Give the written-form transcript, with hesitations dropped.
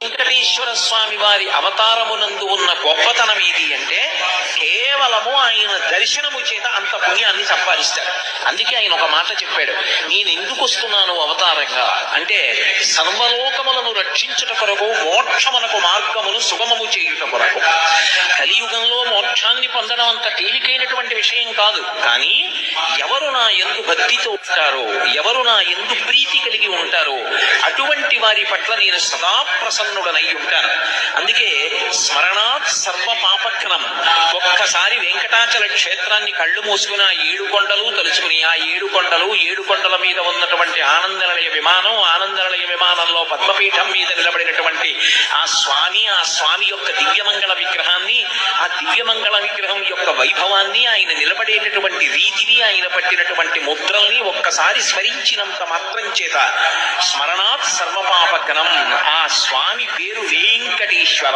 వెంకటేశ్వర స్వామి వారి అవతారమునందు ఉన్న గొప్పతనం ఏది అంటే కేవలము ఆయన దర్శనము చేత అంత పుణ్యాన్ని సంపాదిస్తాడు. అందుకే ఆయన ఒక మాట చెప్పాడు, నేను ఎందుకు వస్తున్నాను అవతారంగా అంటే సర్వలోకములను రక్షించుట కొరకు, మోక్షమునకు మార్గమును సుగమము చేయుట కొరకు. కలియుగంలో మోక్షాన్ని పొందడం అంత తేలికైనటువంటి విషయం కాదు. కానీ ఎవరు నా యందు భక్తితో ఉంటారో, ఎవరు నా యందు ప్రీతి కలిగి ఉంటారో అటువంటి వారి పట్ల నేను సదా ప్రసన్నుడనై ఉంటాను. అందుకే స్మరణాత్ సర్వ పాపఘ్నం. ఒక్కసారి వెంకటాచల క్షేత్రాన్ని కళ్ళు మూసుకుని ఆ 7 కొండలు తలుచుకుని, ఆ 7 కొండలు, 7 కొండల మీద ఉన్నటువంటి ఆనందనిలయ విమానం, ఆనందనిలయ విమానంలో పద్మపీఠం మీద నిలబడినటువంటి ఆ స్వామి యొక్క దివ్యమంగళ విగ్రహాన్ని, ఆ దివ్యమంగళ విగ్రహం యొక్క వైభవాన్ని, ఆయన నిలబడేటటువంటి రీతిని, ఆయన పట్టినటువంటి ముద్రల్ని ఒక్కసారి స్మరించినంత మాత్రం చేత స్మరణాత్ సర్వపాపఘ్నం, ఆ స్వామి పేరు